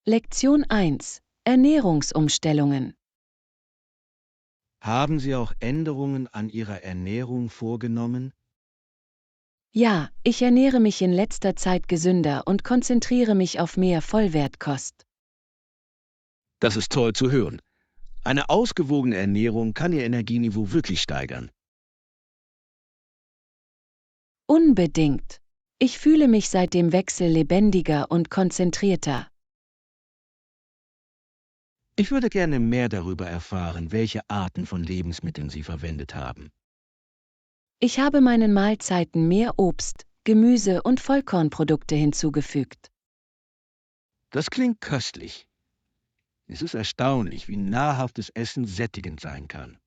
Lektion 1: Ernährungsumstellungen. Haben Sie auch Änderungen an Ihrer Ernährung vorgenommen? Ja, ich ernähre mich in letzter Zeit gesünder und konzentriere mich auf mehr Vollwertkost. Das ist toll zu hören. Eine ausgewogene Ernährung kann Ihr Energieniveau wirklich steigern. Unbedingt. Ich fühle mich seit dem Wechsel lebendiger und konzentrierter. Ich würde gerne mehr darüber erfahren, welche Arten von Lebensmitteln Sie verwendet haben. Ich habe meinen Mahlzeiten mehr Obst, Gemüse und Vollkornprodukte hinzugefügt. Das klingt köstlich. Es ist erstaunlich, wie nahrhaftes Essen sättigend sein kann.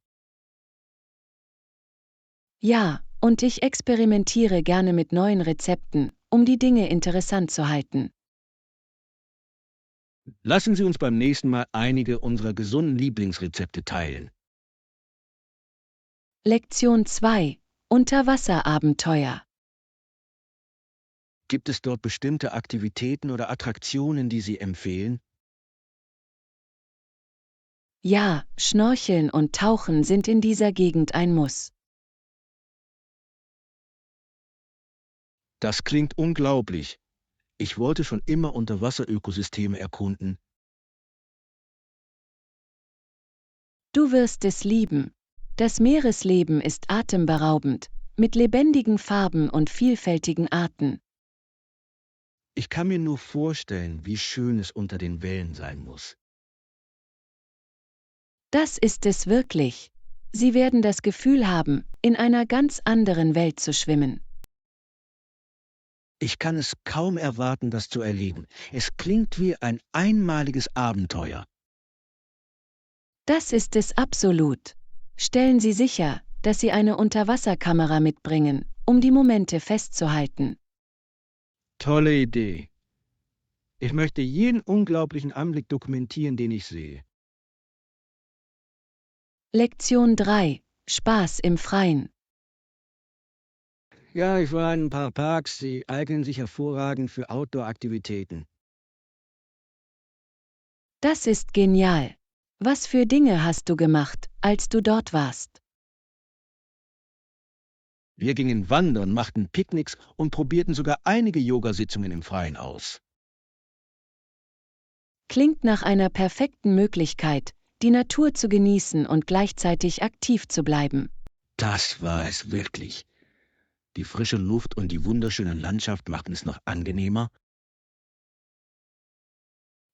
Ja, und ich experimentiere gerne mit neuen Rezepten, um die Dinge interessant zu halten. Lassen Sie uns beim nächsten Mal einige unserer gesunden Lieblingsrezepte teilen. Lektion 2: Unterwasserabenteuer. Gibt es dort bestimmte Aktivitäten oder Attraktionen, die Sie empfehlen? Ja, Schnorcheln und Tauchen sind in dieser Gegend ein Muss. Das klingt unglaublich. Ich wollte schon immer Unterwasserökosysteme erkunden. Du wirst es lieben. Das Meeresleben ist atemberaubend, mit lebendigen Farben und vielfältigen Arten. Ich kann mir nur vorstellen, wie schön es unter den Wellen sein muss. Das ist es wirklich. Sie werden das Gefühl haben, in einer ganz anderen Welt zu schwimmen. Ich kann es kaum erwarten, das zu erleben. Es klingt wie ein einmaliges Abenteuer. Das ist es absolut. Stellen Sie sicher, dass Sie eine Unterwasserkamera mitbringen, um die Momente festzuhalten. Tolle Idee. Ich möchte jeden unglaublichen Anblick dokumentieren, den ich sehe. Lektion 3: Spaß im Freien. Ja, ich war in ein paar Parks, die eignen sich hervorragend für Outdoor-Aktivitäten. Das ist genial. Was für Dinge hast du gemacht, als du dort warst? Wir gingen wandern, machten Picknicks und probierten sogar einige Yogasitzungen im Freien aus. Klingt nach einer perfekten Möglichkeit, die Natur zu genießen und gleichzeitig aktiv zu bleiben. Das war es wirklich. Die frische Luft und die wunderschöne Landschaft machten es noch angenehmer.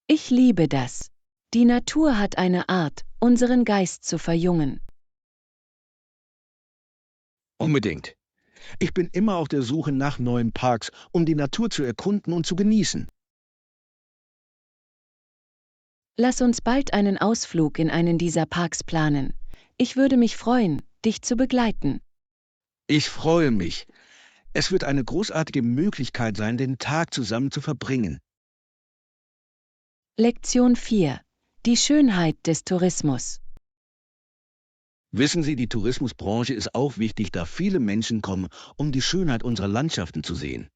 Ich liebe das. Die Natur hat eine Art, unseren Geist zu verjüngen. Unbedingt. Ich bin immer auf der Suche nach neuen Parks, um die Natur zu erkunden und zu genießen. Lass uns bald einen Ausflug in einen dieser Parks planen. Ich würde mich freuen, dich zu begleiten. Ich freue mich. Es wird eine großartige Möglichkeit sein, den Tag zusammen zu verbringen. Lektion 4: Die Schönheit des Tourismus. Wissen Sie, die Tourismusbranche ist auch wichtig, da viele Menschen kommen, um die Schönheit unserer Landschaften zu sehen.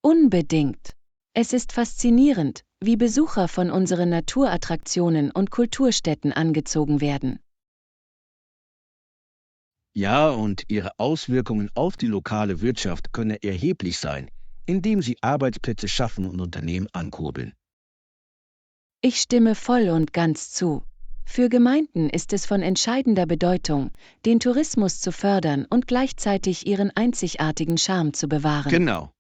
Unbedingt. Es ist faszinierend, wie Besucher von unseren Naturattraktionen und Kulturstätten angezogen werden. Ja, und ihre Auswirkungen auf die lokale Wirtschaft können erheblich sein, indem sie Arbeitsplätze schaffen und Unternehmen ankurbeln. Ich stimme voll und ganz zu. Für Gemeinden ist es von entscheidender Bedeutung, den Tourismus zu fördern und gleichzeitig ihren einzigartigen Charme zu bewahren. Genau.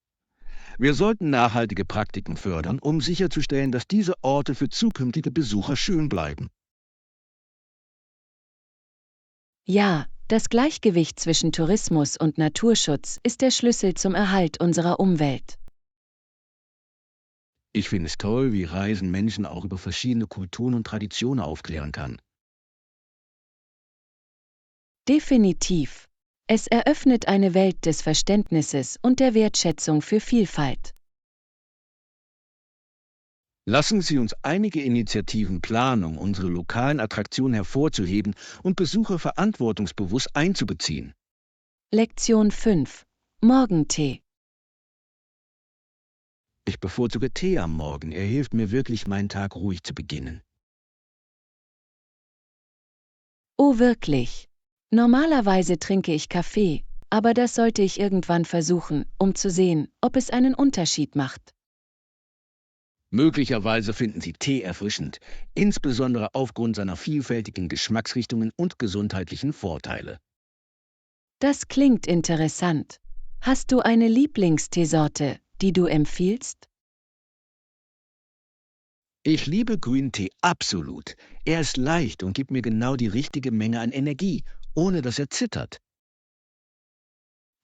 Wir sollten nachhaltige Praktiken fördern, um sicherzustellen, dass diese Orte für zukünftige Besucher schön bleiben. Ja, das Gleichgewicht zwischen Tourismus und Naturschutz ist der Schlüssel zum Erhalt unserer Umwelt. Ich finde es toll, wie Reisen Menschen auch über verschiedene Kulturen und Traditionen aufklären kann. Definitiv. Es eröffnet eine Welt des Verständnisses und der Wertschätzung für Vielfalt. Lassen Sie uns einige Initiativen planen, um unsere lokalen Attraktionen hervorzuheben und Besucher verantwortungsbewusst einzubeziehen. Lektion 5: Morgentee. Ich bevorzuge Tee am Morgen. Er hilft mir wirklich, meinen Tag ruhig zu beginnen. Oh wirklich? Normalerweise trinke ich Kaffee, aber das sollte ich irgendwann versuchen, um zu sehen, ob es einen Unterschied macht. Möglicherweise finden Sie Tee erfrischend, insbesondere aufgrund seiner vielfältigen Geschmacksrichtungen und gesundheitlichen Vorteile. Das klingt interessant. Hast du eine Lieblingsteesorte, die du empfiehlst? Ich liebe Grüntee absolut. Er ist leicht und gibt mir genau die richtige Menge an Energie, ohne dass er zittert.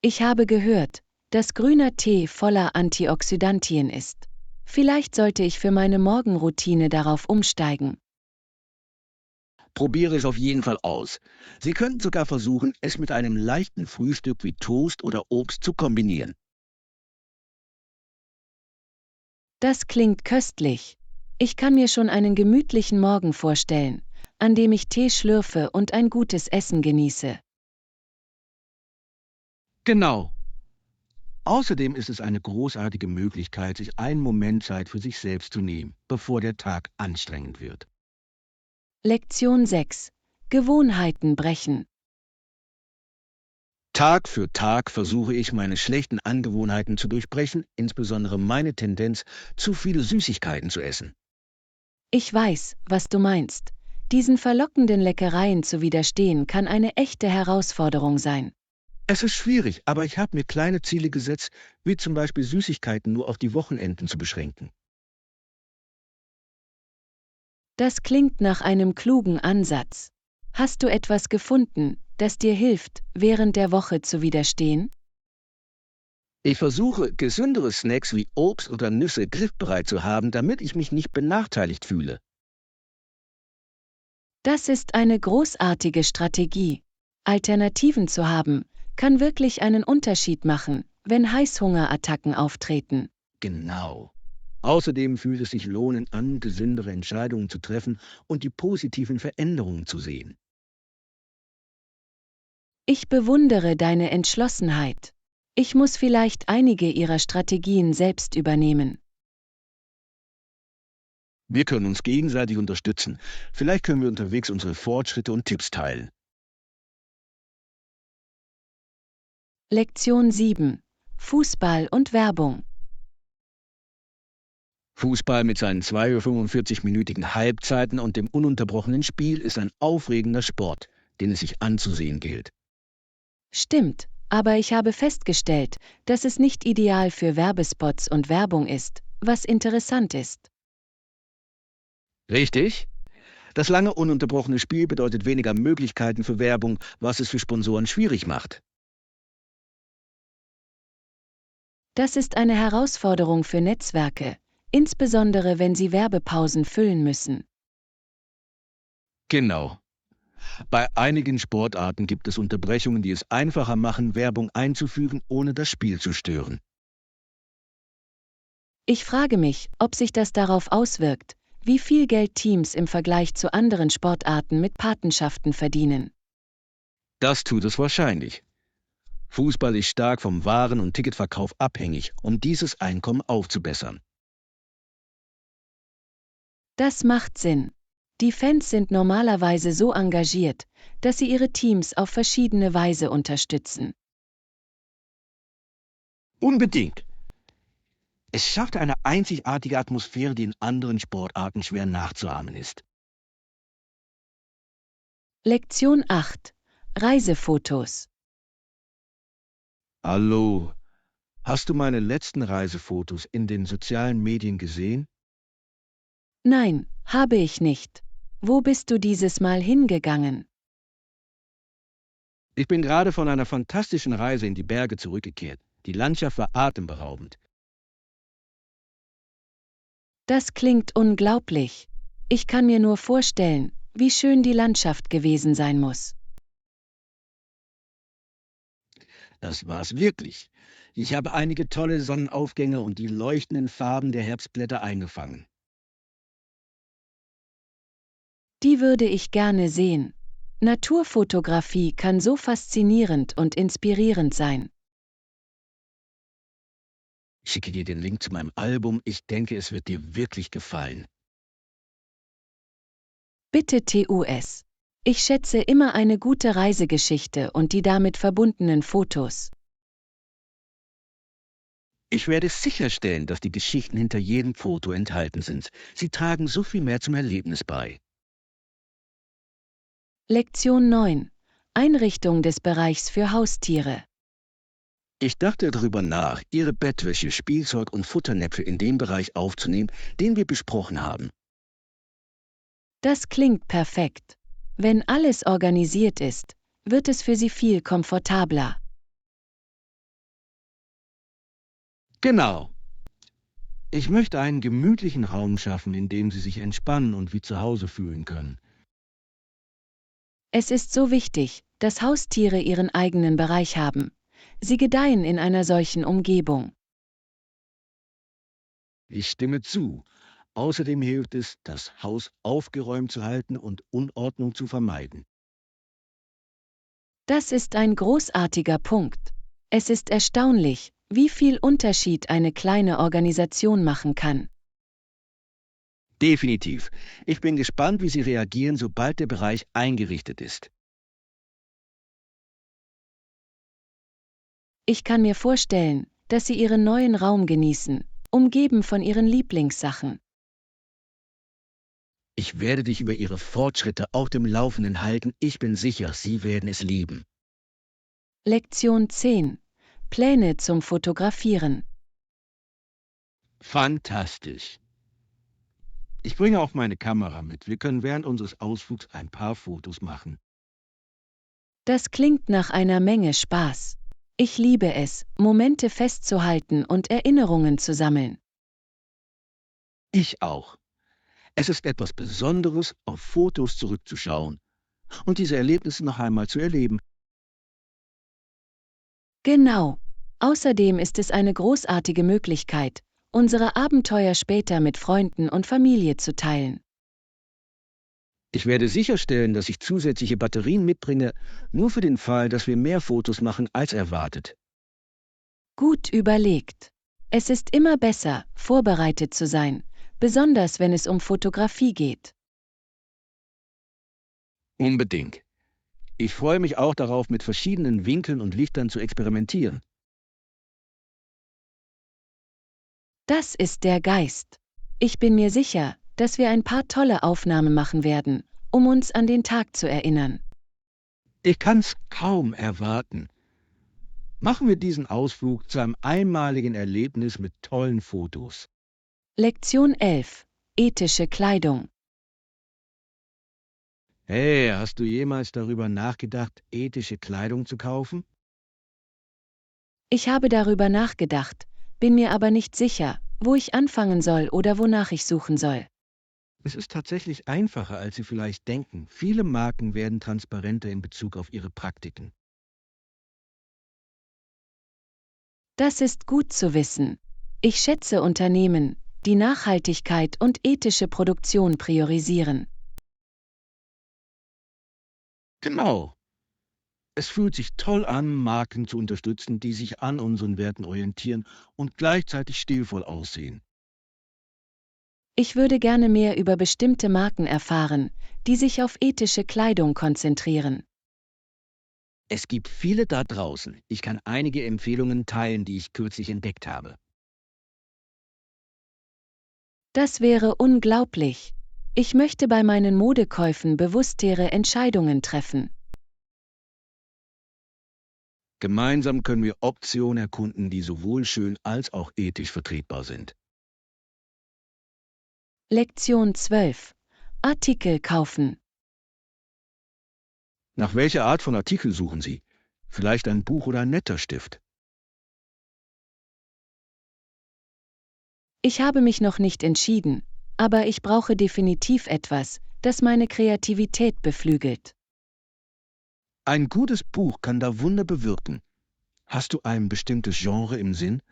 Ich habe gehört, dass grüner Tee voller Antioxidantien ist. Vielleicht sollte ich für meine Morgenroutine darauf umsteigen. Probiere es auf jeden Fall aus. Sie könnten sogar versuchen, es mit einem leichten Frühstück wie Toast oder Obst zu kombinieren. Das klingt köstlich. Ich kann mir schon einen gemütlichen Morgen vorstellen, an dem ich Tee schlürfe und ein gutes Essen genieße. Genau. Außerdem ist es eine großartige Möglichkeit, sich einen Moment Zeit für sich selbst zu nehmen, bevor der Tag anstrengend wird. Lektion 6. Gewohnheiten brechen. Tag für Tag versuche ich, meine schlechten Angewohnheiten zu durchbrechen, insbesondere meine Tendenz, zu viele Süßigkeiten zu essen. Ich weiß, was du meinst. Diesen verlockenden Leckereien zu widerstehen kann eine echte Herausforderung sein. Es ist schwierig, aber ich habe mir kleine Ziele gesetzt, wie zum Beispiel Süßigkeiten nur auf die Wochenenden zu beschränken. Das klingt nach einem klugen Ansatz. Hast du etwas gefunden, das dir hilft, während der Woche zu widerstehen? Ich versuche, gesündere Snacks wie Obst oder Nüsse griffbereit zu haben, damit ich mich nicht benachteiligt fühle. Das ist eine großartige Strategie. Alternativen zu haben, kann wirklich einen Unterschied machen, wenn Heißhungerattacken auftreten. Genau. Außerdem fühlt es sich lohnend an, gesündere Entscheidungen zu treffen und die positiven Veränderungen zu sehen. Ich bewundere deine Entschlossenheit. Ich muss vielleicht einige ihrer Strategien selbst übernehmen. Wir können uns gegenseitig unterstützen. Vielleicht können wir unterwegs unsere Fortschritte und Tipps teilen. Lektion 7. Fußball und Werbung. Fußball mit seinen 45-minütigen Halbzeiten und dem ununterbrochenen Spiel ist ein aufregender Sport, den es sich anzusehen gilt. Stimmt, aber ich habe festgestellt, dass es nicht ideal für Werbespots und Werbung ist, was interessant ist. Richtig? Das lange ununterbrochene Spiel bedeutet weniger Möglichkeiten für Werbung, was es für Sponsoren schwierig macht. Das ist eine Herausforderung für Netzwerke, insbesondere wenn sie Werbepausen füllen müssen. Genau. Bei einigen Sportarten gibt es Unterbrechungen, die es einfacher machen, Werbung einzufügen, ohne das Spiel zu stören. Ich frage mich, ob sich das darauf auswirkt, wie viel Geld Teams im Vergleich zu anderen Sportarten mit Patenschaften verdienen. Das tut es wahrscheinlich. Fußball ist stark vom Waren- und Ticketverkauf abhängig, um dieses Einkommen aufzubessern. Das macht Sinn. Die Fans sind normalerweise so engagiert, dass sie ihre Teams auf verschiedene Weise unterstützen. Unbedingt. Es schafft eine einzigartige Atmosphäre, die in anderen Sportarten schwer nachzuahmen ist. Lektion 8. Reisefotos. Hallo, hast du meine letzten Reisefotos in den sozialen Medien gesehen? Nein, habe ich nicht. Wo bist du dieses Mal hingegangen? Ich bin gerade von einer fantastischen Reise in die Berge zurückgekehrt. Die Landschaft war atemberaubend. Das klingt unglaublich. Ich kann mir nur vorstellen, wie schön die Landschaft gewesen sein muss. Das war's wirklich. Ich habe einige tolle Sonnenaufgänge und die leuchtenden Farben der Herbstblätter eingefangen. Die würde ich gerne sehen. Naturfotografie kann so faszinierend und inspirierend sein. schicke dir den Link zu meinem Album. Ich denke, es wird dir wirklich gefallen. Bitte TUS. Ich schätze immer eine gute Reisegeschichte und die damit verbundenen Fotos. Ich werde sicherstellen, dass die Geschichten hinter jedem Foto enthalten sind. Sie tragen so viel mehr zum Erlebnis bei. Lektion 9. Einrichtung des Bereichs für Haustiere. Ich dachte darüber nach, Ihre Bettwäsche, Spielzeug und Futternäpfe in dem Bereich aufzunehmen, den wir besprochen haben. Das klingt perfekt. Wenn alles organisiert ist, wird es für Sie viel komfortabler. Genau. Ich möchte einen gemütlichen Raum schaffen, in dem Sie sich entspannen und wie zu Hause fühlen können. Es ist so wichtig, dass Haustiere ihren eigenen Bereich haben. Sie gedeihen in einer solchen Umgebung. Ich stimme zu. Außerdem hilft es, das Haus aufgeräumt zu halten und Unordnung zu vermeiden. Das ist ein großartiger Punkt. Es ist erstaunlich, wie viel Unterschied eine kleine Organisation machen kann. Definitiv. Ich bin gespannt, wie Sie reagieren, sobald der Bereich eingerichtet ist. Ich kann mir vorstellen, dass Sie Ihren neuen Raum genießen, umgeben von Ihren Lieblingssachen. Ich werde dich über Ihre Fortschritte auf dem Laufenden halten. Ich bin sicher, Sie werden es lieben. Lektion 10. Pläne zum Fotografieren. Fantastisch. Ich bringe auch meine Kamera mit. Wir können während unseres Ausflugs ein paar Fotos machen. Das klingt nach einer Menge Spaß. Ich liebe es, Momente festzuhalten und Erinnerungen zu sammeln. Ich auch. Es ist etwas Besonderes, auf Fotos zurückzuschauen und diese Erlebnisse noch einmal zu erleben. Genau. Außerdem ist es eine großartige Möglichkeit, unsere Abenteuer später mit Freunden und Familie zu teilen. Ich werde sicherstellen, dass ich zusätzliche Batterien mitbringe, nur für den Fall, dass wir mehr Fotos machen als erwartet. Gut überlegt. Es ist immer besser, vorbereitet zu sein, besonders wenn es um Fotografie geht. Unbedingt. Ich freue mich auch darauf, mit verschiedenen Winkeln und Lichtern zu experimentieren. Das ist der Geist. Ich bin mir sicher, dass wir ein paar tolle Aufnahmen machen werden, um uns an den Tag zu erinnern. Ich kann's kaum erwarten. Machen wir diesen Ausflug zu einem einmaligen Erlebnis mit tollen Fotos. Lektion 11. Ethische Kleidung. Hey, hast du jemals darüber nachgedacht, ethische Kleidung zu kaufen? Ich habe darüber nachgedacht, bin mir aber nicht sicher, wo ich anfangen soll oder wonach ich suchen soll. Es ist tatsächlich einfacher, als Sie vielleicht denken. Viele Marken werden transparenter in Bezug auf ihre Praktiken. Das ist gut zu wissen. Ich schätze Unternehmen, die Nachhaltigkeit und ethische Produktion priorisieren. Genau. Es fühlt sich toll an, Marken zu unterstützen, die sich an unseren Werten orientieren und gleichzeitig stilvoll aussehen. Ich würde gerne mehr über bestimmte Marken erfahren, die sich auf ethische Kleidung konzentrieren. Es gibt viele da draußen. Ich kann einige Empfehlungen teilen, die ich kürzlich entdeckt habe. Das wäre unglaublich. Ich möchte bei meinen Modekäufen bewusstere Entscheidungen treffen. Gemeinsam können wir Optionen erkunden, die sowohl schön als auch ethisch vertretbar sind. Lektion 12. Artikel kaufen. Nach welcher Art von Artikel suchen Sie? Vielleicht ein Buch oder ein netter Stift? Ich habe mich noch nicht entschieden, aber ich brauche definitiv etwas, das meine Kreativität beflügelt. Ein gutes Buch kann da Wunder bewirken. Hast du ein bestimmtes Genre im Sinn?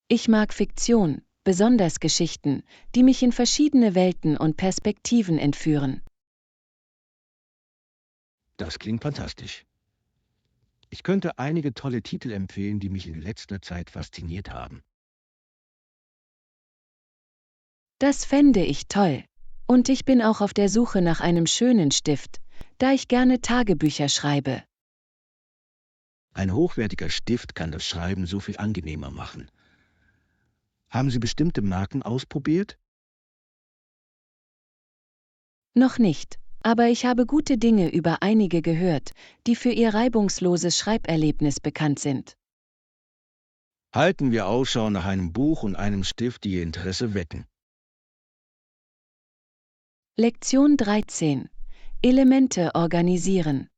Ich mag Fiktion, besonders Geschichten, die mich in verschiedene Welten und Perspektiven entführen. Das klingt fantastisch. Ich könnte einige tolle Titel empfehlen, die mich in letzter Zeit fasziniert haben. Das fände ich toll. Und ich bin auch auf der Suche nach einem schönen Stift, da ich gerne Tagebücher schreibe. Ein hochwertiger Stift kann das Schreiben so viel angenehmer machen. Haben Sie bestimmte Marken ausprobiert? Noch nicht, aber ich habe gute Dinge über einige gehört, die für ihr reibungsloses Schreiberlebnis bekannt sind. Halten wir Ausschau nach einem Buch und einem Stift, die Ihr Interesse wecken. Lektion 13. Elemente organisieren.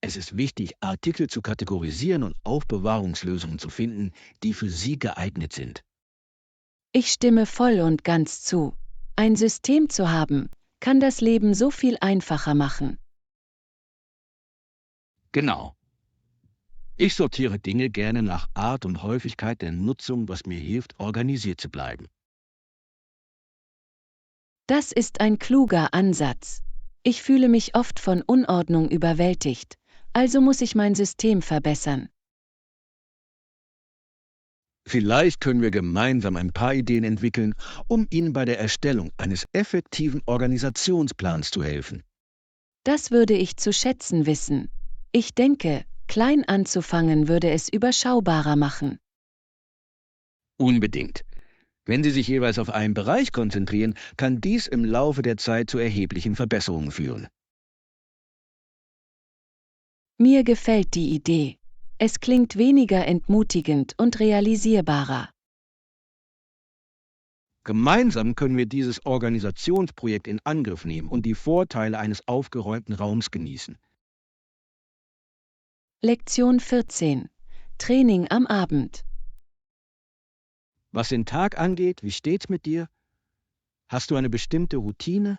Es ist wichtig, Artikel zu kategorisieren und Aufbewahrungslösungen zu finden, die für Sie geeignet sind. Ich stimme voll und ganz zu. Ein System zu haben, kann das Leben so viel einfacher machen. Genau. Ich sortiere Dinge gerne nach Art und Häufigkeit der Nutzung, was mir hilft, organisiert zu bleiben. Das ist ein kluger Ansatz. Ich fühle mich oft von Unordnung überwältigt, also muss ich mein System verbessern. Vielleicht können wir gemeinsam ein paar Ideen entwickeln, um Ihnen bei der Erstellung eines effektiven Organisationsplans zu helfen. Das würde ich zu schätzen wissen. Ich denke, klein anzufangen würde es überschaubarer machen. Unbedingt. Wenn Sie sich jeweils auf einen Bereich konzentrieren, kann dies im Laufe der Zeit zu erheblichen Verbesserungen führen. Mir gefällt die Idee. Es klingt weniger entmutigend und realisierbarer. Gemeinsam können wir dieses Organisationsprojekt in Angriff nehmen und die Vorteile eines aufgeräumten Raums genießen. Lektion 14. Training am Abend. Was den Tag angeht, wie steht's mit dir? Hast du eine bestimmte Routine?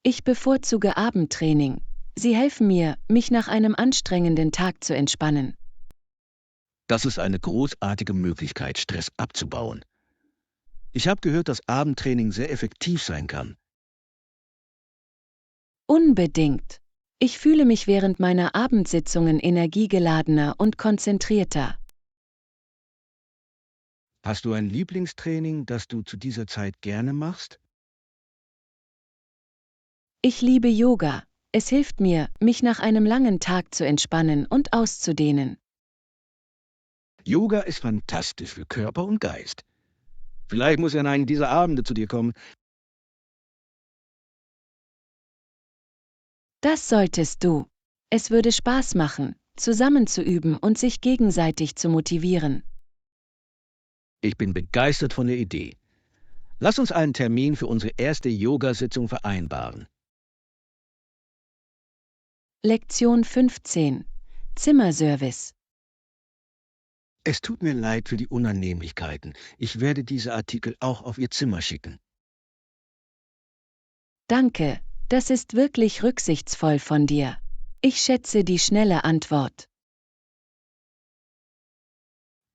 Ich bevorzuge Abendtraining. Sie helfen mir, mich nach einem anstrengenden Tag zu entspannen. Das ist eine großartige Möglichkeit, Stress abzubauen. Ich habe gehört, dass Abendtraining sehr effektiv sein kann. Unbedingt. Ich fühle mich während meiner Abendsitzungen energiegeladener und konzentrierter. Hast du ein Lieblingstraining, das du zu dieser Zeit gerne machst? Ich liebe Yoga. Es hilft mir, mich nach einem langen Tag zu entspannen und auszudehnen. Yoga ist fantastisch für Körper und Geist. Vielleicht muss er an einen dieser Abende zu dir kommen. Das solltest du. Es würde Spaß machen, zusammen zu üben und sich gegenseitig zu motivieren. Ich bin begeistert von der Idee. Lass uns einen Termin für unsere erste Yoga-Sitzung vereinbaren. Lektion 15. Zimmerservice. Es tut mir leid für die Unannehmlichkeiten. Ich werde diese Artikel auch auf Ihr Zimmer schicken. Danke, das ist wirklich rücksichtsvoll von dir. Ich schätze die schnelle Antwort.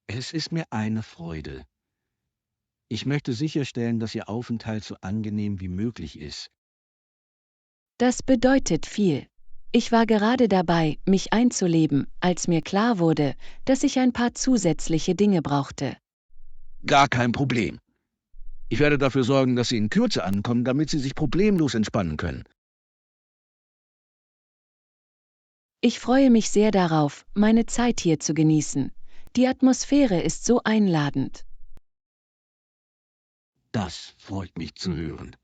Es ist mir eine Freude. Ich möchte sicherstellen, dass Ihr Aufenthalt so angenehm wie möglich ist. Das bedeutet viel. Ich war gerade dabei, mich einzuleben, als mir klar wurde, dass ich ein paar zusätzliche Dinge brauchte. Gar kein Problem. Ich werde dafür sorgen, dass Sie in Kürze ankommen, damit Sie sich problemlos entspannen können. Ich freue mich sehr darauf, meine Zeit hier zu genießen. Die Atmosphäre ist so einladend. Das freut mich zu hören.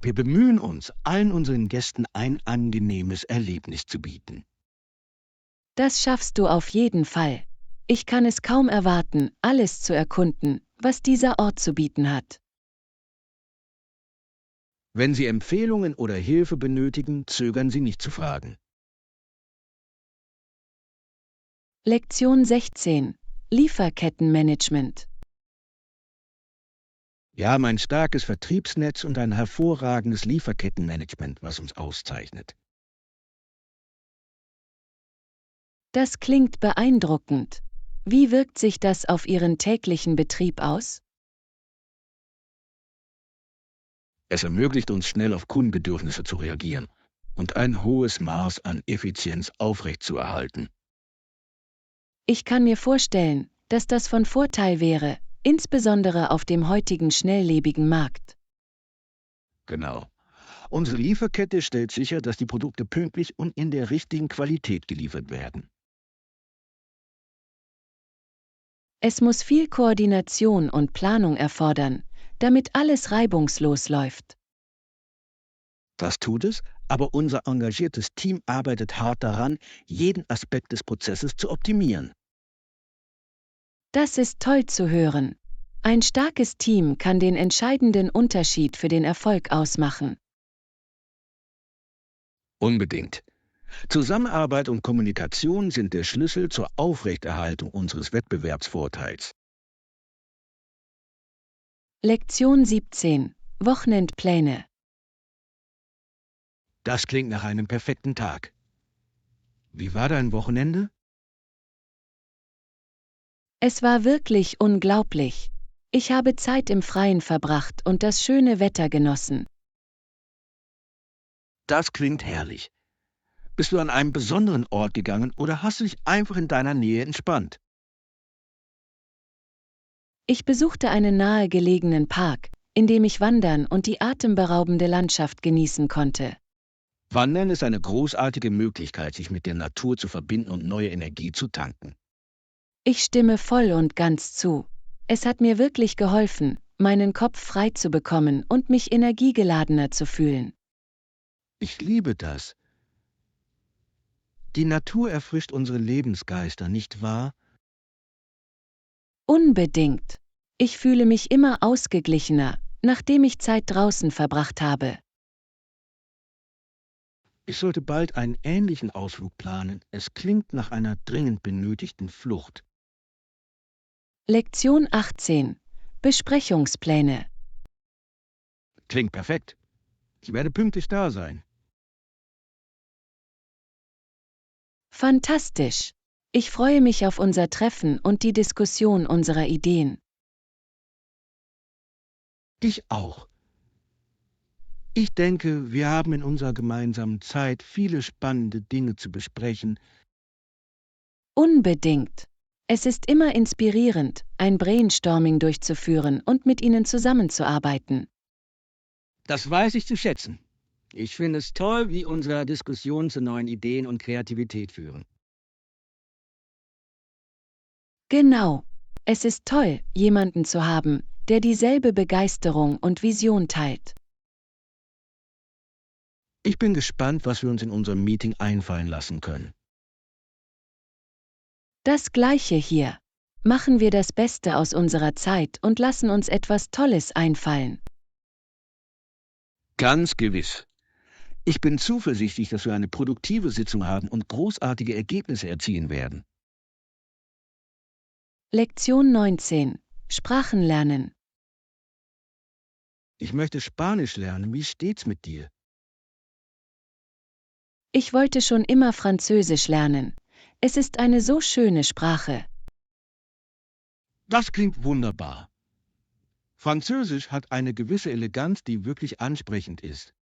Wir bemühen uns, allen unseren Gästen ein angenehmes Erlebnis zu bieten. Das schaffst du auf jeden Fall. Ich kann es kaum erwarten, alles zu erkunden, was dieser Ort zu bieten hat. Wenn Sie Empfehlungen oder Hilfe benötigen, zögern Sie nicht zu fragen. Lektion 16. Lieferkettenmanagement. Wir haben ein starkes Vertriebsnetz und ein hervorragendes Lieferkettenmanagement, was uns auszeichnet. Das klingt beeindruckend. Wie wirkt sich das auf Ihren täglichen Betrieb aus? Es ermöglicht uns, schnell auf Kundenbedürfnisse zu reagieren. und ein hohes Maß an Effizienz aufrechtzuerhalten. Ich kann mir vorstellen, dass das von Vorteil wäre, insbesondere auf dem heutigen schnelllebigen Markt. Genau. Unsere Lieferkette stellt sicher, dass die Produkte pünktlich und in der richtigen Qualität geliefert werden. Es muss viel Koordination und Planung erfordern, damit alles reibungslos läuft. Das tut es, aber unser engagiertes Team arbeitet hart daran, jeden Aspekt des Prozesses zu optimieren. Das ist toll zu hören. Ein starkes Team kann den entscheidenden Unterschied für den Erfolg ausmachen. Unbedingt. Zusammenarbeit und Kommunikation sind der Schlüssel zur Aufrechterhaltung unseres Wettbewerbsvorteils. Lektion 17. Wochenendpläne. Das klingt nach einem perfekten Tag. Wie war dein Wochenende? Es war wirklich unglaublich. Ich habe Zeit im Freien verbracht und das schöne Wetter genossen. Das klingt herrlich. Bist du an einen besonderen Ort gegangen oder hast du dich einfach in deiner Nähe entspannt? Ich besuchte einen nahegelegenen Park, in dem ich wandern und die atemberaubende Landschaft genießen konnte. Wandern ist eine großartige Möglichkeit, sich mit der Natur zu verbinden und neue Energie zu tanken. Ich stimme voll und ganz zu. Es hat mir wirklich geholfen, meinen Kopf frei zu bekommen und mich energiegeladener zu fühlen. Ich liebe das. Die Natur erfrischt unsere Lebensgeister, nicht wahr? Unbedingt. Ich fühle mich immer ausgeglichener, nachdem ich Zeit draußen verbracht habe. Ich sollte bald einen ähnlichen Ausflug planen. Es klingt nach einer dringend benötigten Flucht. Lektion 18. Besprechungspläne. Klingt perfekt. Ich werde pünktlich da sein. Fantastisch. Ich freue mich auf unser Treffen und die Diskussion unserer Ideen. Ich auch. Ich denke, wir haben in unserer gemeinsamen Zeit viele spannende Dinge zu besprechen. Unbedingt. Es ist immer inspirierend, ein Brainstorming durchzuführen und mit Ihnen zusammenzuarbeiten. Das weiß ich zu schätzen. Ich finde es toll, wie unsere Diskussionen zu neuen Ideen und Kreativität führen. Genau. Es ist toll, jemanden zu haben, der dieselbe Begeisterung und Vision teilt. Ich bin gespannt, was wir uns in unserem Meeting einfallen lassen können. Das Gleiche hier. Machen wir das Beste aus unserer Zeit und lassen uns etwas Tolles einfallen. Ganz gewiss. Ich bin zuversichtlich, dass wir eine produktive Sitzung haben und großartige Ergebnisse erzielen werden. Lektion 19. Sprachen lernen. Ich möchte Spanisch lernen. Wie steht's mit dir? Ich wollte schon immer Französisch lernen. Es ist eine so schöne Sprache. Das klingt wunderbar. Französisch hat eine gewisse Eleganz, die wirklich ansprechend ist.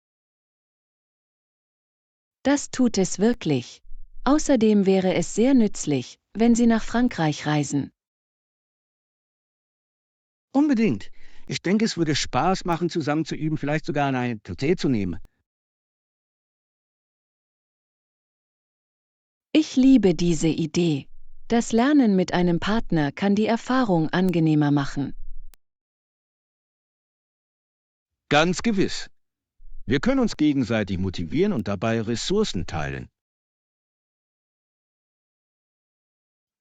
Das tut es wirklich. Außerdem wäre es sehr nützlich, wenn Sie nach Frankreich reisen. Unbedingt. Ich denke, es würde Spaß machen, zusammen zu üben, vielleicht sogar an eine Tee zu nehmen. Ich liebe diese Idee. Das Lernen mit einem Partner kann die Erfahrung angenehmer machen. Ganz gewiss. Wir können uns gegenseitig motivieren und dabei Ressourcen teilen.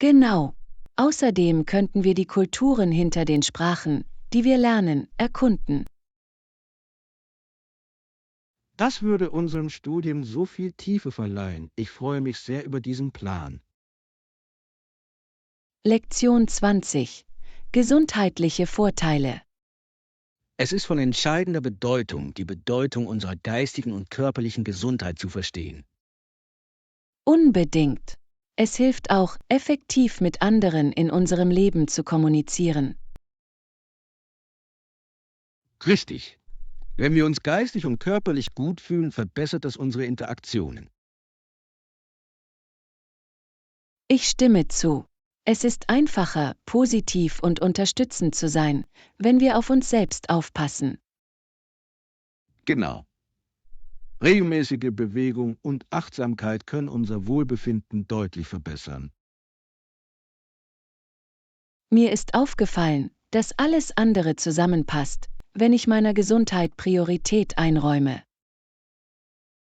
Genau. Außerdem könnten wir die Kulturen hinter den Sprachen, die wir lernen, erkunden. Das würde unserem Studium so viel Tiefe verleihen. Ich freue mich sehr über diesen Plan. Lektion 20. Gesundheitliche Vorteile. Es ist von entscheidender Bedeutung, die Bedeutung unserer geistigen und körperlichen Gesundheit zu verstehen. Unbedingt. Es hilft auch, effektiv mit anderen in unserem Leben zu kommunizieren. Richtig. Wenn wir uns geistig und körperlich gut fühlen, verbessert das unsere Interaktionen. Ich stimme zu. Es ist einfacher, positiv und unterstützend zu sein, wenn wir auf uns selbst aufpassen. Genau. Regelmäßige Bewegung und Achtsamkeit können unser Wohlbefinden deutlich verbessern. Mir ist aufgefallen, dass alles andere zusammenpasst, wenn ich meiner Gesundheit Priorität einräume.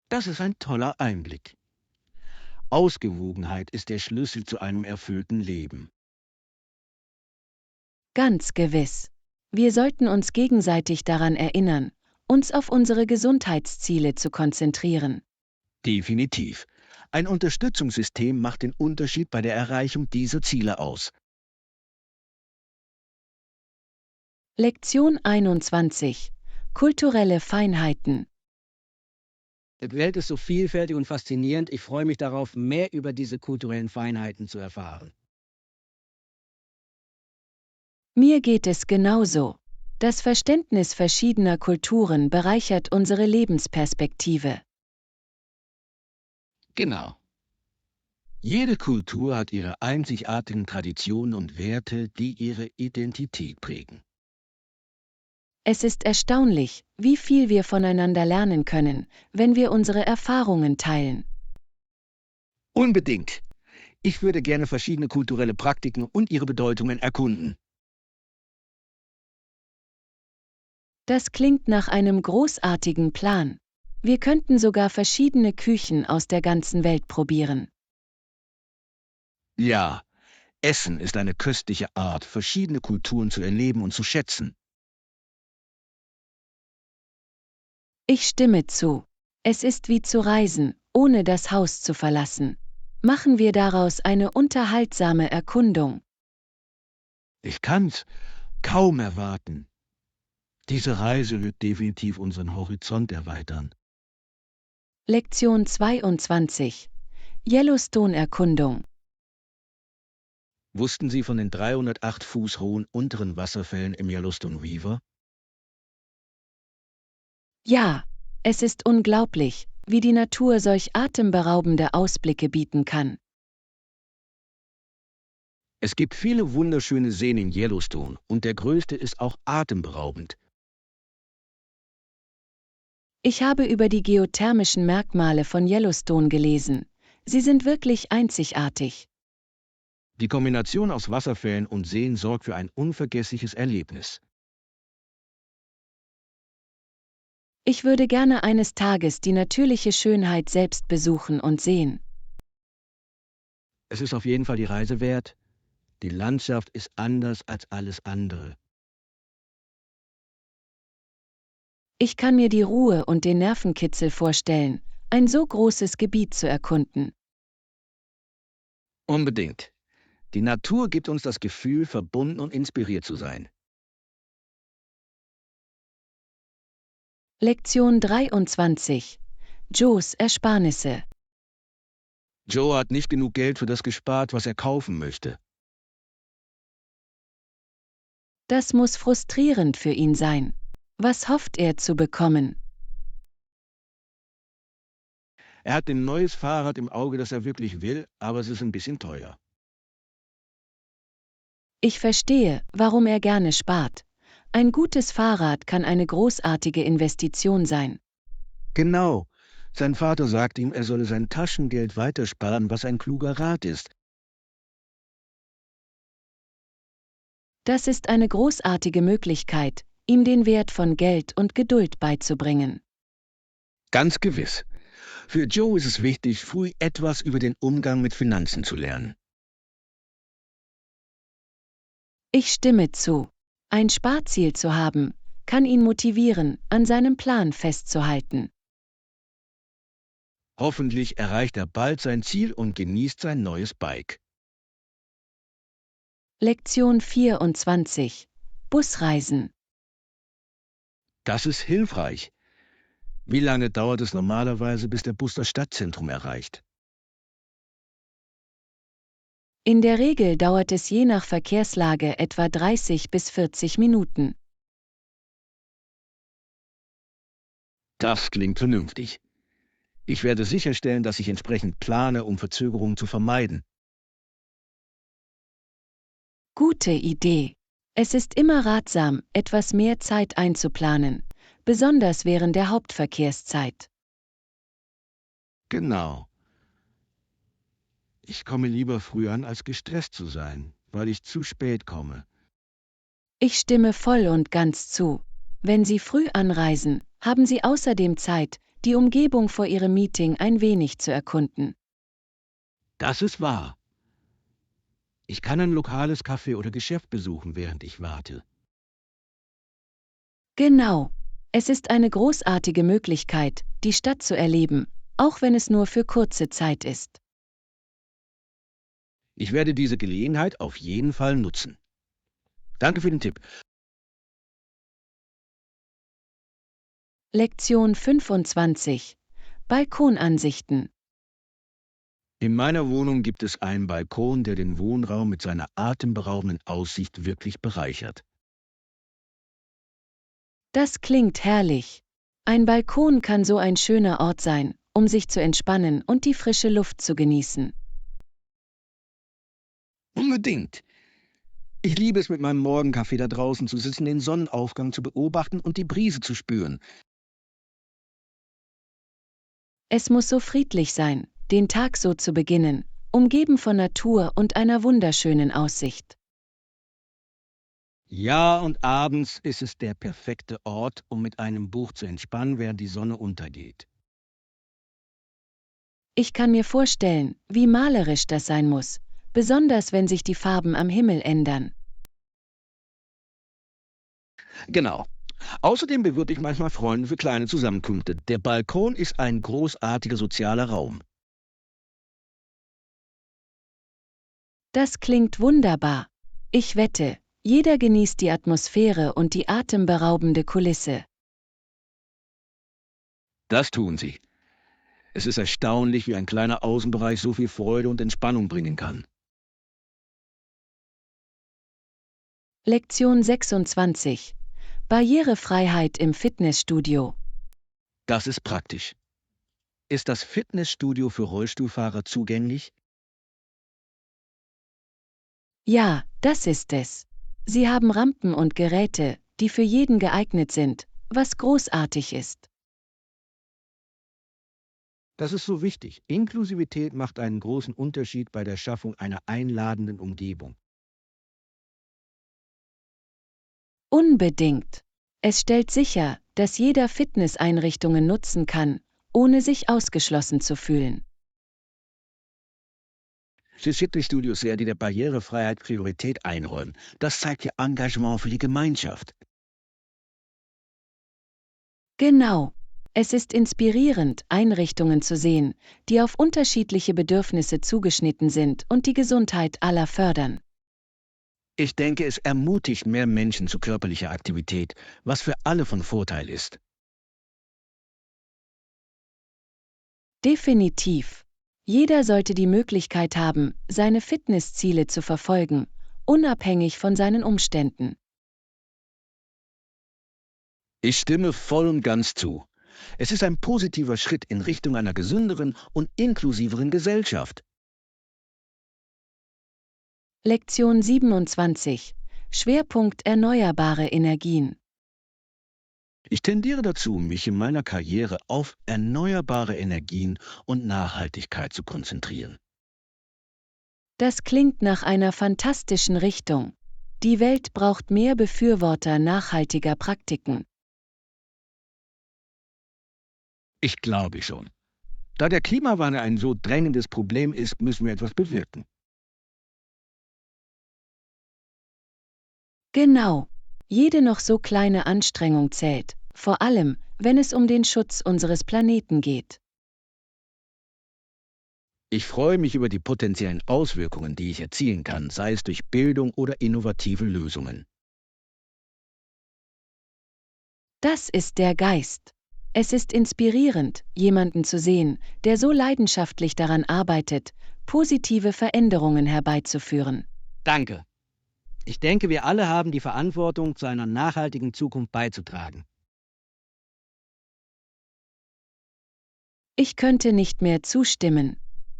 Das ist ein toller Einblick. Ausgewogenheit ist der Schlüssel zu einem erfüllten Leben. Ganz gewiss. Wir sollten uns gegenseitig daran erinnern, uns auf unsere Gesundheitsziele zu konzentrieren. Definitiv. Ein Unterstützungssystem macht den Unterschied bei der Erreichung dieser Ziele aus. Lektion 21. Kulturelle Feinheiten. Die Welt ist so vielfältig und faszinierend. Ich freue mich darauf, mehr über diese kulturellen Feinheiten zu erfahren. Mir geht es genauso. Das Verständnis verschiedener Kulturen bereichert unsere Lebensperspektive. Genau. Jede Kultur hat ihre einzigartigen Traditionen und Werte, die ihre Identität prägen. Es ist erstaunlich, wie viel wir voneinander lernen können, wenn wir unsere Erfahrungen teilen. Unbedingt. Ich würde gerne verschiedene kulturelle Praktiken und ihre Bedeutungen erkunden. Das klingt nach einem großartigen Plan. Wir könnten sogar verschiedene Küchen aus der ganzen Welt probieren. Ja, Essen ist eine köstliche Art, verschiedene Kulturen zu erleben und zu schätzen. Ich stimme zu. Es ist wie zu reisen, ohne das Haus zu verlassen. Machen wir daraus eine unterhaltsame Erkundung. Ich kann's kaum erwarten. Diese Reise wird definitiv unseren Horizont erweitern. Lektion 22. Yellowstone-Erkundung. Wussten Sie von den 308 Fuß hohen unteren Wasserfällen im Yellowstone River? Ja, es ist unglaublich, wie die Natur solch atemberaubende Ausblicke bieten kann. Es gibt viele wunderschöne Seen in Yellowstone und der größte ist auch atemberaubend. Ich habe über die geothermischen Merkmale von Yellowstone gelesen. Sie sind wirklich einzigartig. Die Kombination aus Wasserfällen und Seen sorgt für ein unvergessliches Erlebnis. Ich würde gerne eines Tages die natürliche Schönheit selbst besuchen und sehen. Es ist auf jeden Fall die Reise wert. Die Landschaft ist anders als alles andere. Ich kann mir die Ruhe und den Nervenkitzel vorstellen, ein so großes Gebiet zu erkunden. Unbedingt. Die Natur gibt uns das Gefühl, verbunden und inspiriert zu sein. Lektion 23. Joes Ersparnisse. Joe hat nicht genug Geld für das gespart, was er kaufen möchte. Das muss frustrierend für ihn sein. Was hofft er zu bekommen? Er hat ein neues Fahrrad im Auge, das er wirklich will, aber es ist ein bisschen teuer. Ich verstehe, warum er gerne spart. Ein gutes Fahrrad kann eine großartige Investition sein. Genau. Sein Vater sagt ihm, er solle sein Taschengeld weitersparen, was ein kluger Rat ist. Das ist eine großartige Möglichkeit, ihm den Wert von Geld und Geduld beizubringen. Ganz gewiss. Für Joe ist es wichtig, früh etwas über den Umgang mit Finanzen zu lernen. Ich stimme zu. Ein Sparziel zu haben, kann ihn motivieren, an seinem Plan festzuhalten. Hoffentlich erreicht er bald sein Ziel und genießt sein neues Bike. Lektion 24. Busreisen. Das ist hilfreich. Wie lange dauert es normalerweise, bis der Bus das Stadtzentrum erreicht? In der Regel dauert es je nach Verkehrslage etwa 30 bis 40 Minuten. Das klingt vernünftig. Ich werde sicherstellen, dass ich entsprechend plane, um Verzögerungen zu vermeiden. Gute Idee. Es ist immer ratsam, etwas mehr Zeit einzuplanen, besonders während der Hauptverkehrszeit. Genau. Ich komme lieber früh an, als gestresst zu sein, weil ich zu spät komme. Ich stimme voll und ganz zu. Wenn Sie früh anreisen, haben Sie außerdem Zeit, die Umgebung vor Ihrem Meeting ein wenig zu erkunden. Das ist wahr. Ich kann ein lokales Café oder Geschäft besuchen, während ich warte. Genau. Es ist eine großartige Möglichkeit, die Stadt zu erleben, auch wenn es nur für kurze Zeit ist. Ich werde diese Gelegenheit auf jeden Fall nutzen. Danke für den Tipp. Lektion 25. Balkonansichten. In meiner Wohnung gibt es einen Balkon, der den Wohnraum mit seiner atemberaubenden Aussicht wirklich bereichert. Das klingt herrlich. Ein Balkon kann so ein schöner Ort sein, um sich zu entspannen und die frische Luft zu genießen. Unbedingt. Ich liebe es, mit meinem Morgenkaffee da draußen zu sitzen, den Sonnenaufgang zu beobachten und die Brise zu spüren. Es muss so friedlich sein, den Tag so zu beginnen, umgeben von Natur und einer wunderschönen Aussicht. Ja, und abends ist es der perfekte Ort, um mit einem Buch zu entspannen, während die Sonne untergeht. Ich kann mir vorstellen, wie malerisch das sein muss, besonders wenn sich die Farben am Himmel ändern. Genau. Außerdem bewirte ich manchmal Freunde für kleine Zusammenkünfte. Der Balkon ist ein großartiger sozialer Raum. Das klingt wunderbar. Ich wette, jeder genießt die Atmosphäre und die atemberaubende Kulisse. Das tun sie. Es ist erstaunlich, wie ein kleiner Außenbereich so viel Freude und Entspannung bringen kann. Lektion 26. Barrierefreiheit im Fitnessstudio. Das ist praktisch. Ist das Fitnessstudio für Rollstuhlfahrer zugänglich? Ja, das ist es. Sie haben Rampen und Geräte, die für jeden geeignet sind, was großartig ist. Das ist so wichtig. Inklusivität macht einen großen Unterschied bei der Schaffung einer einladenden Umgebung. Unbedingt. Es stellt sicher, dass jeder Fitnesseinrichtungen nutzen kann, ohne sich ausgeschlossen zu fühlen. Es gibt Fitnessstudios sehr, die der Barrierefreiheit Priorität einräumen. Das zeigt ihr Engagement für die Gemeinschaft. Genau. Es ist inspirierend, Einrichtungen zu sehen, die auf unterschiedliche Bedürfnisse zugeschnitten sind und die Gesundheit aller fördern. Ich denke, es ermutigt mehr Menschen zu körperlicher Aktivität, was für alle von Vorteil ist. Definitiv. Jeder sollte die Möglichkeit haben, seine Fitnessziele zu verfolgen, unabhängig von seinen Umständen. Ich stimme voll und ganz zu. Es ist ein positiver Schritt in Richtung einer gesünderen und inklusiveren Gesellschaft. Lektion 27. Schwerpunkt erneuerbare Energien. Ich tendiere dazu, mich in meiner Karriere auf erneuerbare Energien und Nachhaltigkeit zu konzentrieren. Das klingt nach einer fantastischen Richtung. Die Welt braucht mehr Befürworter nachhaltiger Praktiken. Ich glaube schon. Da der Klimawandel ein so drängendes Problem ist, müssen wir etwas bewirken. Genau. Jede noch so kleine Anstrengung zählt, vor allem, wenn es um den Schutz unseres Planeten geht. Ich freue mich über die potenziellen Auswirkungen, die ich erzielen kann, sei es durch Bildung oder innovative Lösungen. Das ist der Geist. Es ist inspirierend, jemanden zu sehen, der so leidenschaftlich daran arbeitet, positive Veränderungen herbeizuführen. Danke. Ich denke, wir alle haben die Verantwortung, zu einer nachhaltigen Zukunft beizutragen. Ich könnte nicht mehr zustimmen.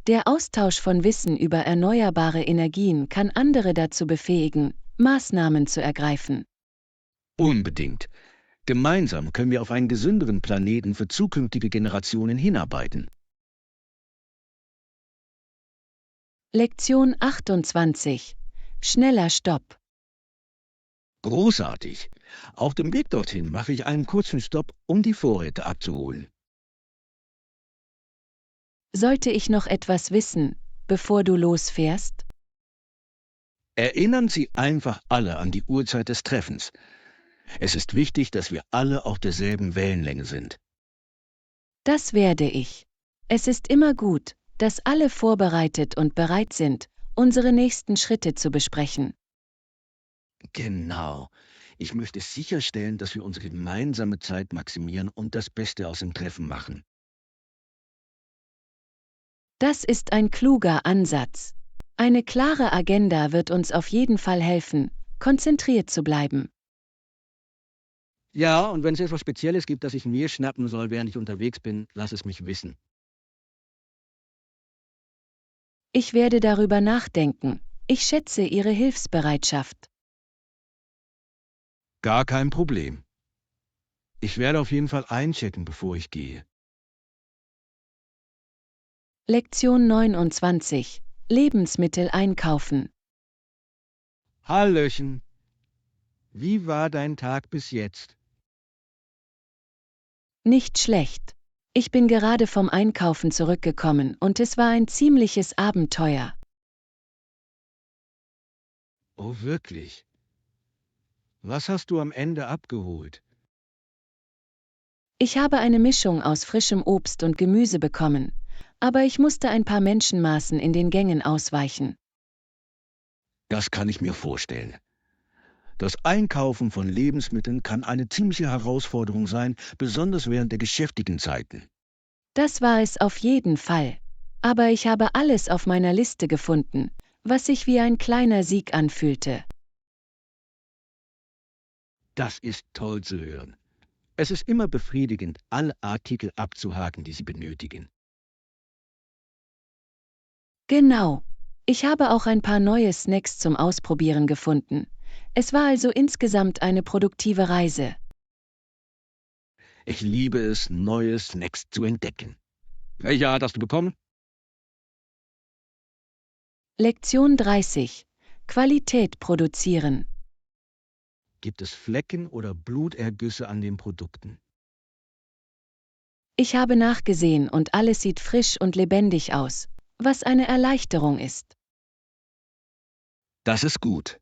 Der Austausch von Wissen über erneuerbare Energien kann andere dazu befähigen, Maßnahmen zu ergreifen. Unbedingt. Gemeinsam können wir auf einen gesünderen Planeten für zukünftige Generationen hinarbeiten. Lektion 28. Schneller Stopp. Großartig. Auf dem Weg dorthin mache ich einen kurzen Stopp, um die Vorräte abzuholen. Sollte ich noch etwas wissen, bevor du losfährst? Erinnern Sie einfach alle an die Uhrzeit des Treffens. Es ist wichtig, dass wir alle auf derselben Wellenlänge sind. Das werde ich. Es ist immer gut, dass alle vorbereitet und bereit sind, unsere nächsten Schritte zu besprechen. Genau. Ich möchte sicherstellen, dass wir unsere gemeinsame Zeit maximieren und das Beste aus dem Treffen machen. Das ist ein kluger Ansatz. Eine klare Agenda wird uns auf jeden Fall helfen, konzentriert zu bleiben. Ja, und wenn es etwas Spezielles gibt, das ich mir schnappen soll, während ich unterwegs bin, lass es mich wissen. Ich werde darüber nachdenken. Ich schätze Ihre Hilfsbereitschaft. Gar kein Problem. Ich werde auf jeden Fall einchecken, bevor ich gehe. Lektion 29. Lebensmittel einkaufen. Hallöchen. Wie war dein Tag bis jetzt? Nicht schlecht. Ich bin gerade vom Einkaufen zurückgekommen und es war ein ziemliches Abenteuer. Oh, wirklich? Was hast du am Ende abgeholt? Ich habe eine Mischung aus frischem Obst und Gemüse bekommen, aber ich musste ein paar Menschenmaßen in den Gängen ausweichen. Das kann ich mir vorstellen. Das Einkaufen von Lebensmitteln kann eine ziemliche Herausforderung sein, besonders während der geschäftigen Zeiten. Das war es auf jeden Fall. Aber ich habe alles auf meiner Liste gefunden, was sich wie ein kleiner Sieg anfühlte. Das ist toll zu hören. Es ist immer befriedigend, alle Artikel abzuhaken, die Sie benötigen. Genau. Ich habe auch ein paar neue Snacks zum Ausprobieren gefunden. Es war also insgesamt eine produktive Reise. Ich liebe es, neue Snacks zu entdecken. Welche Art hast du bekommen? Lektion 30. Qualität produzieren. Gibt es Flecken oder Blutergüsse an den Produkten? Ich habe nachgesehen und alles sieht frisch und lebendig aus, was eine Erleichterung ist. Das ist gut.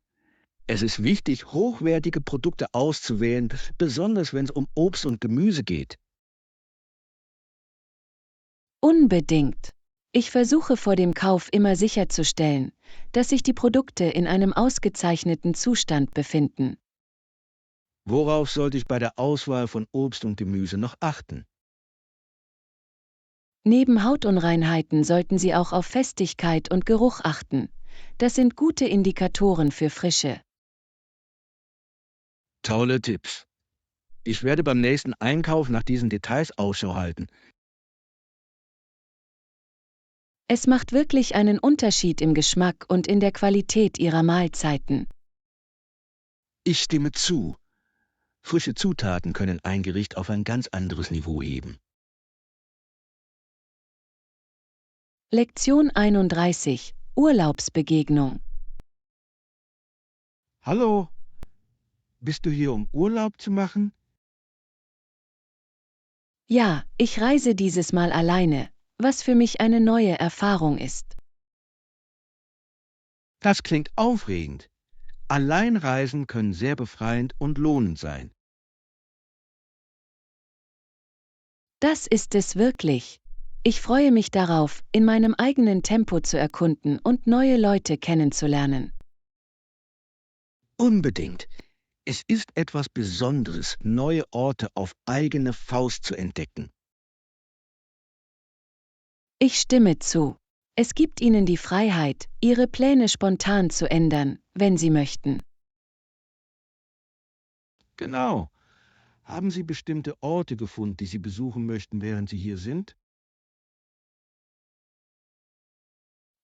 Es ist wichtig, hochwertige Produkte auszuwählen, besonders wenn es um Obst und Gemüse geht. Unbedingt. Ich versuche vor dem Kauf immer sicherzustellen, dass sich die Produkte in einem ausgezeichneten Zustand befinden. Worauf sollte ich bei der Auswahl von Obst und Gemüse noch achten? Neben Hautunreinheiten sollten Sie auch auf Festigkeit und Geruch achten. Das sind gute Indikatoren für Frische. Tolle Tipps. Ich werde beim nächsten Einkauf nach diesen Details Ausschau halten. Es macht wirklich einen Unterschied im Geschmack und in der Qualität Ihrer Mahlzeiten. Ich stimme zu. Frische Zutaten können ein Gericht auf ein ganz anderes Niveau heben. Lektion 31. Urlaubsbegegnung. Hallo, bist du hier, um Urlaub zu machen? Ja, ich reise dieses Mal alleine, was für mich eine neue Erfahrung ist. Das klingt aufregend. Alleinreisen können sehr befreiend und lohnend sein. Das ist es wirklich. Ich freue mich darauf, in meinem eigenen Tempo zu erkunden und neue Leute kennenzulernen. Unbedingt. Es ist etwas Besonderes, neue Orte auf eigene Faust zu entdecken. Ich stimme zu. Es gibt Ihnen die Freiheit, Ihre Pläne spontan zu ändern, wenn Sie möchten. Genau. Haben Sie bestimmte Orte gefunden, die Sie besuchen möchten, während Sie hier sind?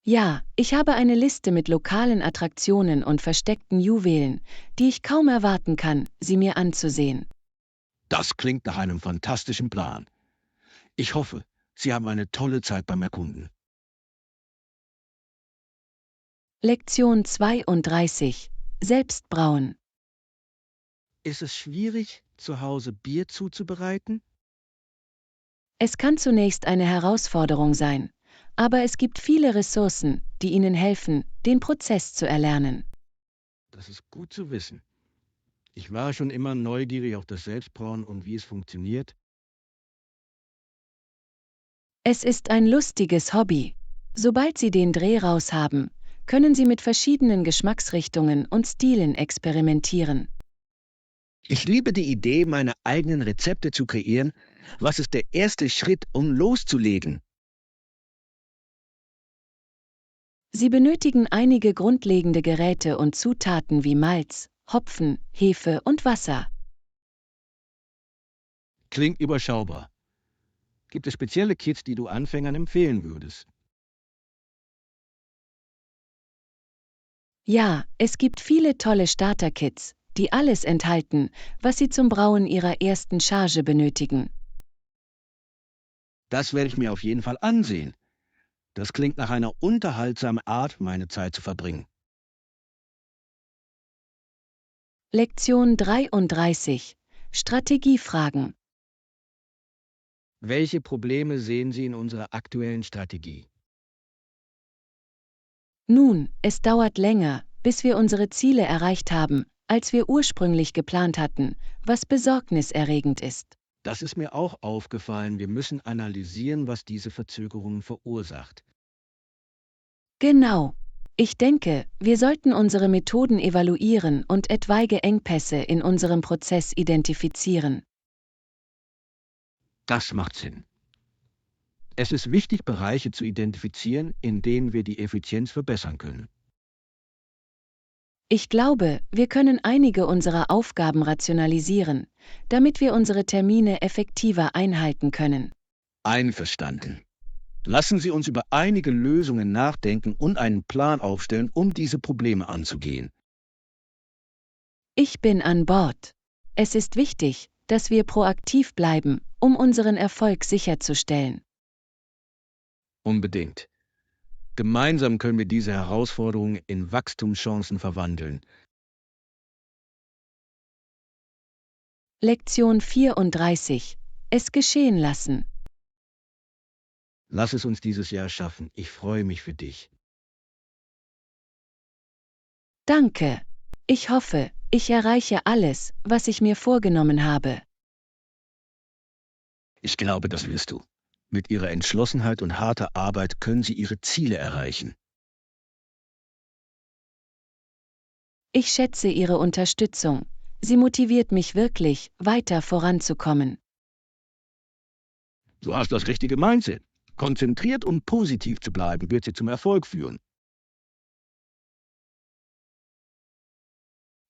Ja, ich habe eine Liste mit lokalen Attraktionen und versteckten Juwelen, die ich kaum erwarten kann, sie mir anzusehen. Das klingt nach einem fantastischen Plan. Ich hoffe, Sie haben eine tolle Zeit beim Erkunden. Lektion 32. Selbstbrauen. Ist es schwierig, zu Hause Bier zuzubereiten? Es kann zunächst eine Herausforderung sein, aber es gibt viele Ressourcen, die Ihnen helfen, den Prozess zu erlernen. Das ist gut zu wissen. Ich war schon immer neugierig auf das Selbstbrauen und wie es funktioniert. Es ist ein lustiges Hobby. Sobald Sie den Dreh raus haben, können Sie mit verschiedenen Geschmacksrichtungen und Stilen experimentieren. Ich liebe die Idee, meine eigenen Rezepte zu kreieren. Was ist der erste Schritt, um loszulegen? Sie benötigen einige grundlegende Geräte und Zutaten wie Malz, Hopfen, Hefe und Wasser. Klingt überschaubar. Gibt es spezielle Kits, die du Anfängern empfehlen würdest? Ja, es gibt viele tolle Starter-Kits, die alles enthalten, was Sie zum Brauen Ihrer ersten Charge benötigen. Das werde ich mir auf jeden Fall ansehen. Das klingt nach einer unterhaltsamen Art, meine Zeit zu verbringen. Lektion 33. Strategiefragen. Welche Probleme sehen Sie in unserer aktuellen Strategie? Nun, es dauert länger, bis wir unsere Ziele erreicht haben, als wir ursprünglich geplant hatten, was besorgniserregend ist. Das ist mir auch aufgefallen. Wir müssen analysieren, was diese Verzögerungen verursacht. Genau. Ich denke, wir sollten unsere Methoden evaluieren und etwaige Engpässe in unserem Prozess identifizieren. Das macht Sinn. Es ist wichtig, Bereiche zu identifizieren, in denen wir die Effizienz verbessern können. Ich glaube, wir können einige unserer Aufgaben rationalisieren, damit wir unsere Termine effektiver einhalten können. Einverstanden. Lassen Sie uns über einige Lösungen nachdenken und einen Plan aufstellen, um diese Probleme anzugehen. Ich bin an Bord. Es ist wichtig, dass wir proaktiv bleiben, um unseren Erfolg sicherzustellen. Unbedingt. Gemeinsam können wir diese Herausforderungen in Wachstumschancen verwandeln. Lektion 34. Es geschehen lassen. Lass es uns dieses Jahr schaffen. Ich freue mich für dich. Danke. Ich hoffe, ich erreiche alles, was ich mir vorgenommen habe. Ich glaube, das wirst du. Mit Ihrer Entschlossenheit und harter Arbeit können Sie Ihre Ziele erreichen. Ich schätze Ihre Unterstützung. Sie motiviert mich wirklich, weiter voranzukommen. Du hast das richtige Mindset. Konzentriert und positiv zu bleiben, wird Sie zum Erfolg führen.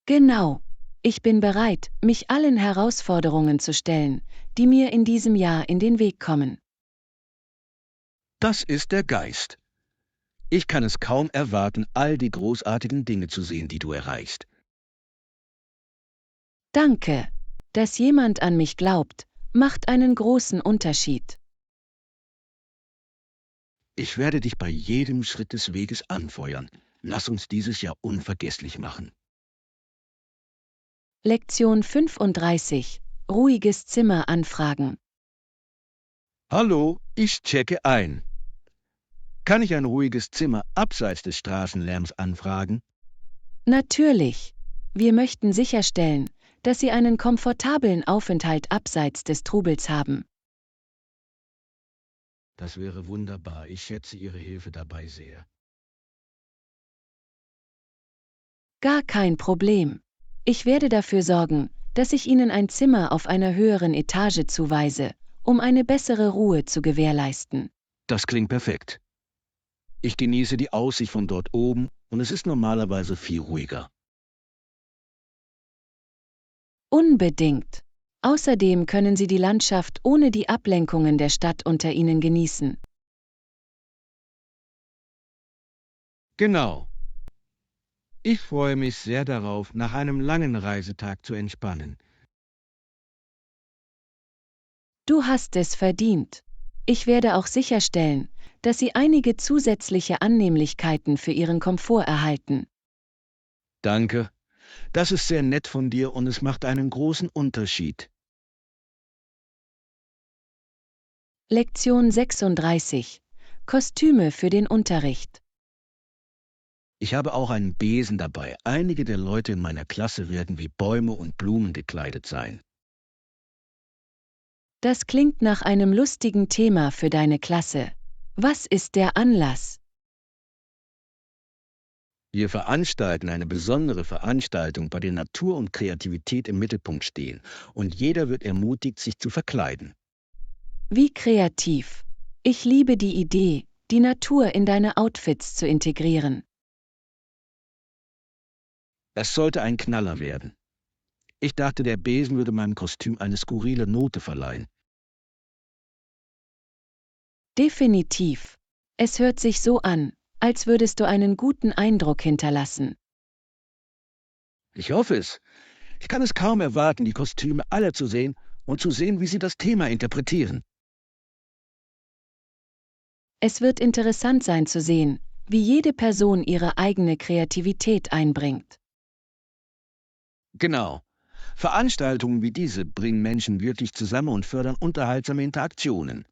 Genau. Ich bin bereit, mich allen Herausforderungen zu stellen, die mir in diesem Jahr in den Weg kommen. Das ist der Geist. Ich kann es kaum erwarten, all die großartigen Dinge zu sehen, die du erreichst. Danke. Dass jemand an mich glaubt, macht einen großen Unterschied. Ich werde dich bei jedem Schritt des Weges anfeuern. Lass uns dieses Jahr unvergesslich machen. Lektion 35. Ruhiges Zimmer anfragen. Hallo, ich checke ein. Kann ich ein ruhiges Zimmer abseits des Straßenlärms anfragen? Natürlich. Wir möchten sicherstellen, dass Sie einen komfortablen Aufenthalt abseits des Trubels haben. Das wäre wunderbar. Ich schätze Ihre Hilfe dabei sehr. Gar kein Problem. Ich werde dafür sorgen, dass ich Ihnen ein Zimmer auf einer höheren Etage zuweise, um eine bessere Ruhe zu gewährleisten. Das klingt perfekt. Ich genieße die Aussicht von dort oben und es ist normalerweise viel ruhiger. Unbedingt. Außerdem können Sie die Landschaft ohne die Ablenkungen der Stadt unter Ihnen genießen. Genau. Ich freue mich sehr darauf, nach einem langen Reisetag zu entspannen. Du hast es verdient. Ich werde auch sicherstellen, dass Sie einige zusätzliche Annehmlichkeiten für Ihren Komfort erhalten. Danke. Das ist sehr nett von dir und es macht einen großen Unterschied. Lektion 36. Kostüme für den Unterricht. Ich habe auch einen Besen dabei. Einige der Leute in meiner Klasse werden wie Bäume und Blumen gekleidet sein. Das klingt nach einem lustigen Thema für deine Klasse. Was ist der Anlass? Wir veranstalten eine besondere Veranstaltung, bei der Natur und Kreativität im Mittelpunkt stehen. Und jeder wird ermutigt, sich zu verkleiden. Wie kreativ. Ich liebe die Idee, die Natur in deine Outfits zu integrieren. Das sollte ein Knaller werden. Ich dachte, der Besen würde meinem Kostüm eine skurrile Note verleihen. Definitiv. Es hört sich so an, als würdest du einen guten Eindruck hinterlassen. Ich hoffe es. Ich kann es kaum erwarten, die Kostüme aller zu sehen und zu sehen, wie sie das Thema interpretieren. Es wird interessant sein zu sehen, wie jede Person ihre eigene Kreativität einbringt. Genau. Veranstaltungen wie diese bringen Menschen wirklich zusammen und fördern unterhaltsame Interaktionen.